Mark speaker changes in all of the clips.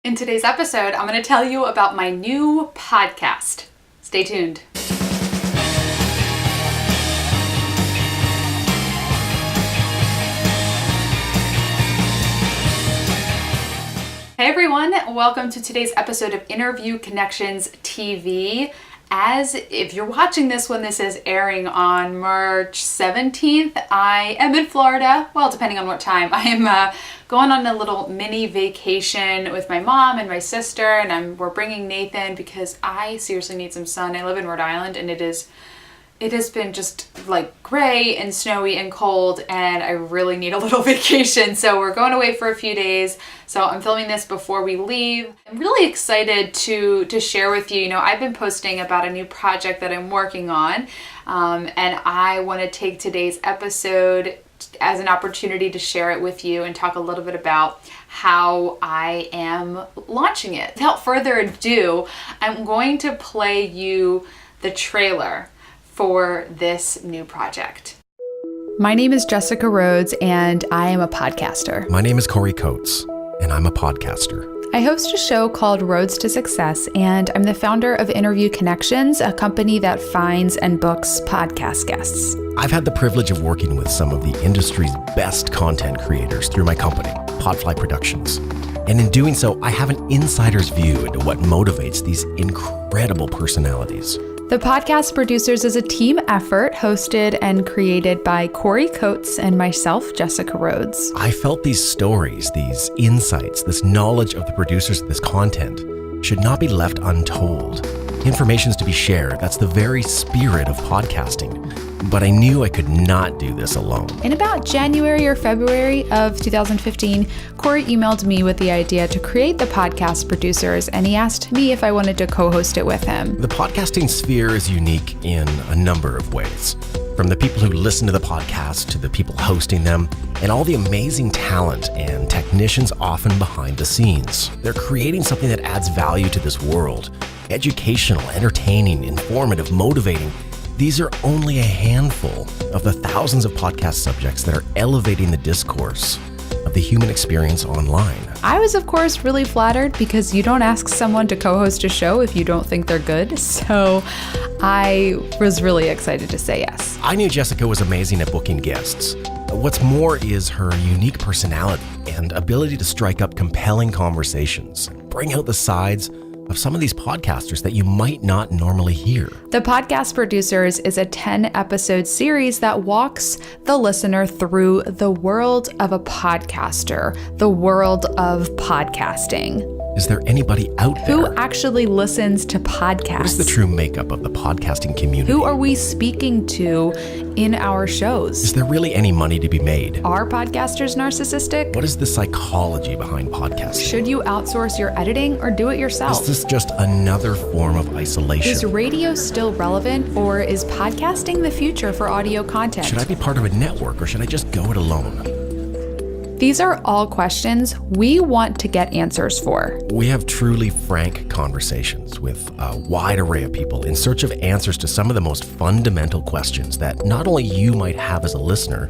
Speaker 1: In today's episode, I'm going to tell you about my new podcast. Stay tuned. Hey everyone, welcome to today's episode of Interview Connections TV. As if you're watching this when this is airing on March 17th, I am in Florida. Well, depending on what time. I am going on a little mini vacation with my mom and my sister, and we're bringing Nathan because I seriously need some sun. I live in Rhode Island, and it has been just like gray and snowy and cold, and I really need a little vacation. So we're going away for a few days. So I'm filming this before we leave. I'm really excited to share with you. I've been posting about a new project that I'm working on, and I want to take today's episode as an opportunity to share it with you and talk a little bit about how I am launching it. Without further ado, I'm going to play you the trailer for this new project. My name is Jessica Rhodes, and I am a podcaster.
Speaker 2: My name is Corey Coates, and I'm a podcaster.
Speaker 1: I host a show called Roads to Success, and I'm the founder of Interview Connections, a company that finds and books podcast guests.
Speaker 2: I've had the privilege of working with some of the industry's best content creators through my company, Podfly Productions. And in doing so, I have an insider's view into what motivates these incredible personalities.
Speaker 1: The Podcast Producers is a team effort hosted and created by Corey Coates and myself, Jessica Rhodes.
Speaker 2: I felt these stories, these insights, this knowledge of the producers of this content should not be left untold. Information's to be shared. That's the very spirit of podcasting. But I knew I could not do this alone.
Speaker 1: In about January or February of 2015, Corey emailed me with the idea to create the Podcast Producers, and he asked me if I wanted to co-host it with him.
Speaker 2: The podcasting sphere is unique in a number of ways. From the people who listen to the podcast to the people hosting them, and all the amazing talent and technicians often behind the scenes. They're creating something that adds value to this world. Educational, entertaining, informative, motivating. These are only a handful of the thousands of podcast subjects that are elevating the discourse of the human experience online.
Speaker 1: I was, of course, really flattered because you don't ask someone to co-host a show if you don't think they're good. So I was really excited to say yes.
Speaker 2: I knew Jessica was amazing at booking guests. What's more is her unique personality and ability to strike up compelling conversations and bring out the sides of some of these podcasters that you might not normally hear.
Speaker 1: The Podcast Producers is a 10-episode series that walks the listener through the world of a podcaster, the world of podcasting.
Speaker 2: Is there anybody out there
Speaker 1: who actually listens to podcasts?
Speaker 2: What is the true makeup of the podcasting community?
Speaker 1: Who are we speaking to in our shows?
Speaker 2: Is there really any money to be made?
Speaker 1: Are podcasters narcissistic?
Speaker 2: What is the psychology behind podcasting?
Speaker 1: Should you outsource your editing or do it yourself?
Speaker 2: Is this just another form of isolation?
Speaker 1: Is radio still relevant, or is podcasting the future for audio content?
Speaker 2: Should I be part of a network, or should I just go it alone?
Speaker 1: These are all questions we want to get answers for.
Speaker 2: We have truly frank conversations with a wide array of people in search of answers to some of the most fundamental questions that not only you might have as a listener,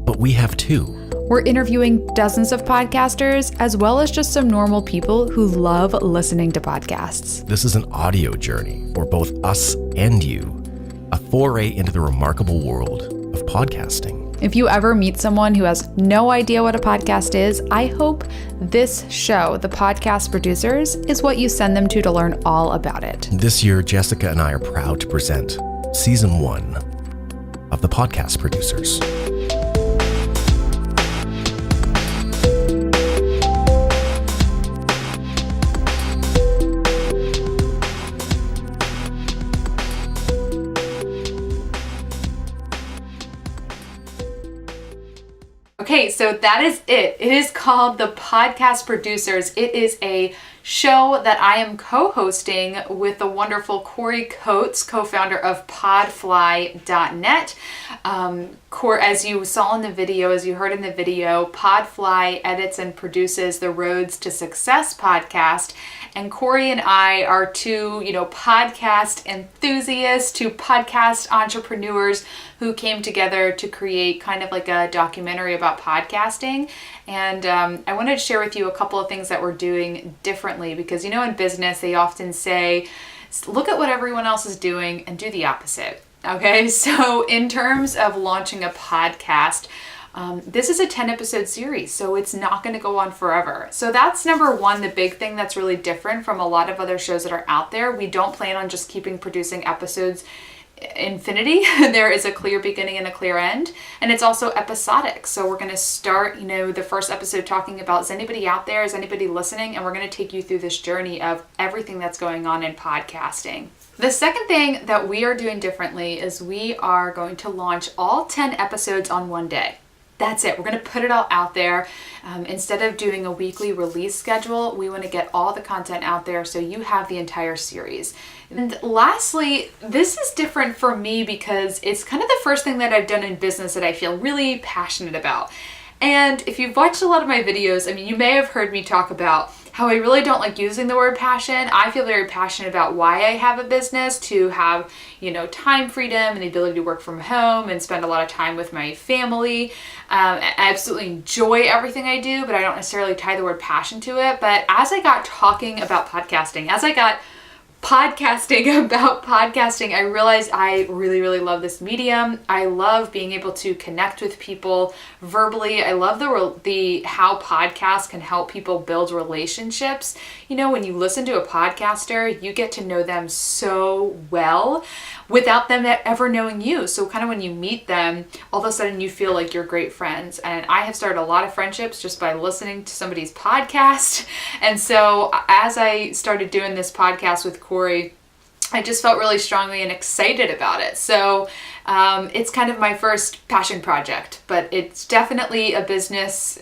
Speaker 2: but we have too.
Speaker 1: We're interviewing dozens of podcasters, as well as just some normal people who love listening to podcasts.
Speaker 2: This is an audio journey for both us and you, a foray into the remarkable world of podcasting.
Speaker 1: If you ever meet someone who has no idea what a podcast is, I hope this show, The Podcast Producers, is what you send them to learn all about it.
Speaker 2: This year, Jessica and I are proud to present Season 1 of The Podcast Producers.
Speaker 1: Okay, so that is it. It is called The Podcast Producers. It is a show that I am co-hosting with the wonderful Corey Coates, co-founder of Podfly.net. as you saw in the video, as you heard in the video, Podfly edits and produces the Roads to Success podcast. And Corey and I are two, podcast enthusiasts, two podcast entrepreneurs who came together to create kind of like a documentary about podcasting. And I wanted to share with you a couple of things that we're doing differently because, in business, they often say, look at what everyone else is doing and do the opposite. Okay, so in terms of launching a podcast, this is a 10 episode series, so it's not going to go on forever. So that's number one, the big thing that's really different from a lot of other shows that are out there. We don't plan on just keeping producing episodes infinity. There is a clear beginning and a clear end, and it's also episodic. So we're going to start, the first episode talking about, is anybody out there? Is anybody listening? And we're going to take you through this journey of everything that's going on in podcasting. The second thing that we are doing differently is we are going to launch all 10 episodes on one day. That's it. We're going to put it all out there. Instead of doing a weekly release schedule, we want to get all the content out there so you have the entire series. And lastly, this is different for me because it's kind of the first thing that I've done in business that I feel really passionate about. And if you've watched a lot of my videos, you may have heard me talk about how I really don't like using the word passion. I feel very passionate about why I have a business, to have, time freedom and the ability to work from home and spend a lot of time with my family. I absolutely enjoy everything I do, but I don't necessarily tie the word passion to it. But as I got talking about podcasting, as I got podcasting about podcasting, I realized I really, really love this medium. I love being able to connect with people verbally. I love the how podcasts can help people build relationships. When you listen to a podcaster, you get to know them so well without them ever knowing you. So kind of when you meet them, all of a sudden you feel like you're great friends. And I have started a lot of friendships just by listening to somebody's podcast. And so as I started doing this podcast with Corey, I just felt really strongly and excited about it. So it's kind of my first passion project, but it's definitely a business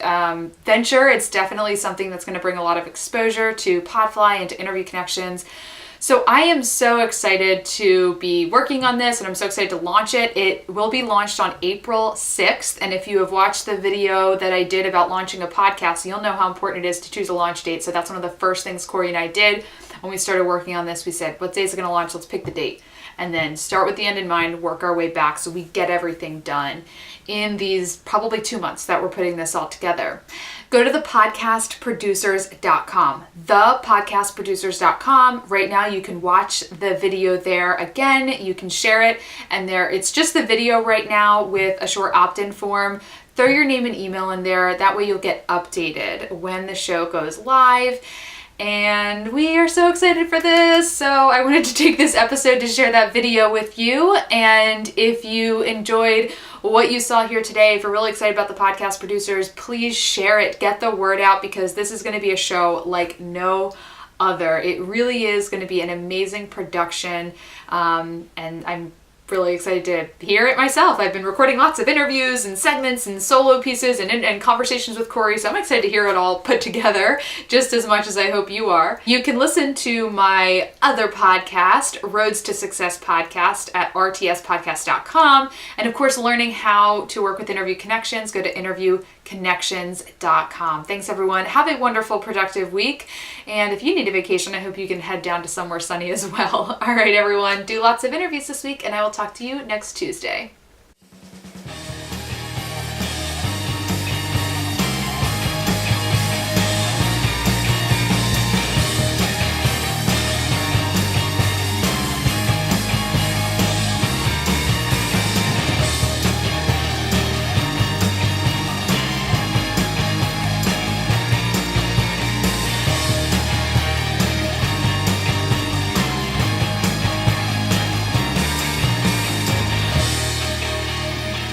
Speaker 1: venture. It's definitely something that's going to bring a lot of exposure to Podfly and to Interview Connections. So I am so excited to be working on this, and I'm so excited to launch it. It will be launched on April 6th. And if you have watched the video that I did about launching a podcast, you'll know how important it is to choose a launch date. So that's one of the first things Corey and I did when we started working on this. We said, what day is it going to launch? Let's pick the date. And then start with the end in mind, work our way back so we get everything done in these probably 2 months that we're putting this all together. Go to thepodcastproducers.com, thepodcastproducers.com. Right now you can watch the video there again. You can share it, and it's just the video right now with a short opt-in form. Throw your name and email in there. That way you'll get updated when the show goes live. And we are so excited for this. So I wanted to take this episode to share that video with you. And if you enjoyed what you saw here today, if you're really excited about the Podcast Producers, please share it, get the word out, because this is going to be a show like no other. It really is going to be an amazing production. And I'm really excited to hear it myself. I've been recording lots of interviews and segments and solo pieces and conversations with Corey, so I'm excited to hear it all put together just as much as I hope you are. You can listen to my other podcast, Roads to Success podcast, at rtspodcast.com. And of course, learning how to work with Interview Connections, go to interviewconnections.com. Thanks everyone. Have a wonderful, productive week. And if you need a vacation, I hope you can head down to somewhere sunny as well. All right, everyone, do lots of interviews this week, and I will talk to you next Tuesday.